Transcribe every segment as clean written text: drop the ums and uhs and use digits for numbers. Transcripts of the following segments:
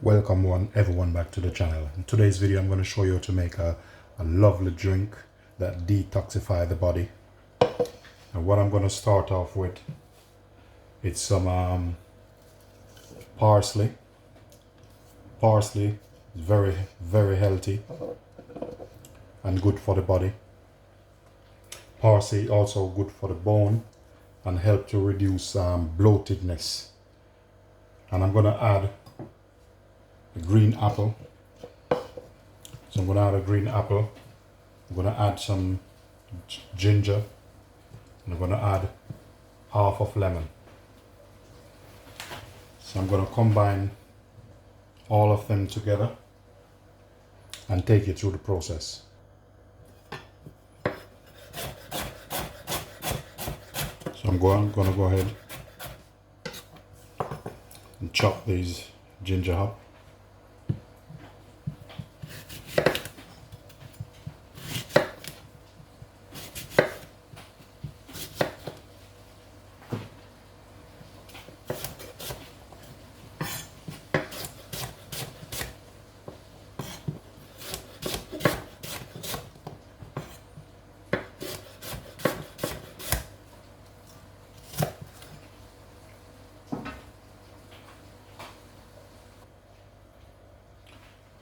Welcome everyone back to the channel. In today's video I'm going to show you how to make a lovely drink that detoxify the body. And what I'm going to start off with, it's some parsley. Parsley is very healthy and good for the body. Parsley also good for the bone and help to reduce bloatedness. And I'm going to add a green apple. So I'm going to add a green apple. I'm going to add some ginger. And I'm going to add half of lemon. So I'm going to combine all of them together and take you through the process. So I'm going to go ahead and chop these ginger up.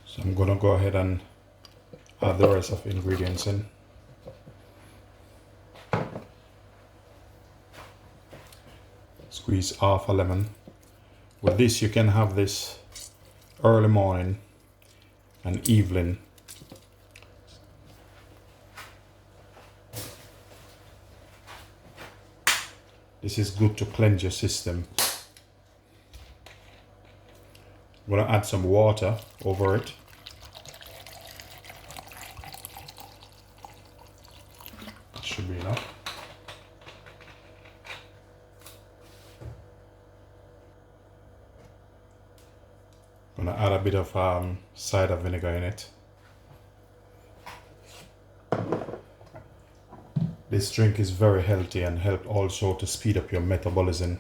So I'm going to go ahead and add the rest of the ingredients in. Squeeze half a lemon. With this you can have this early morning and evening. This is good to cleanse your system. I'm going to add some water over it. That should be enough. I'm going to add a bit of cider vinegar in it. This drink is very healthy and help also to speed up your metabolism.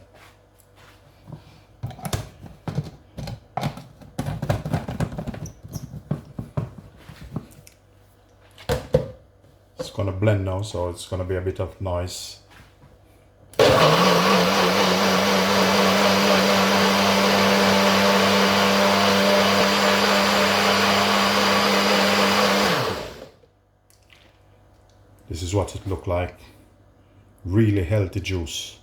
It's going to blend now, so it's going to be a bit of noise. This is what it looked like. Really healthy juice.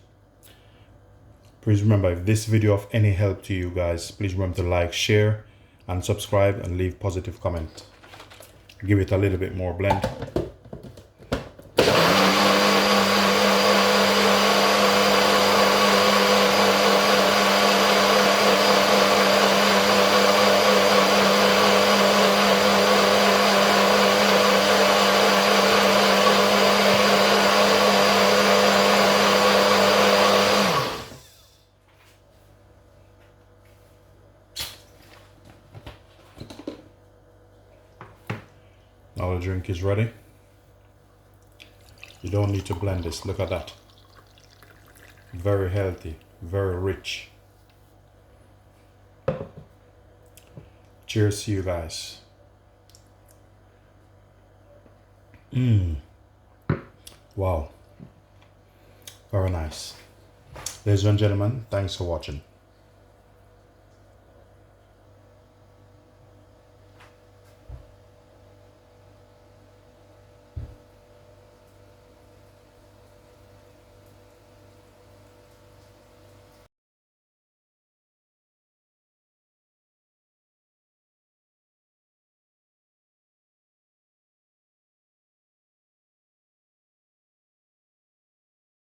Please remember, if this video of any help to you guys, please remember to like, share and subscribe and leave positive comment. Give it a little bit more blend. Now the drink is ready. You don't need to blend this. Look at that. Very healthy, very rich. Cheers to you guys. Wow. Very nice. Ladies and gentlemen, thanks for watching.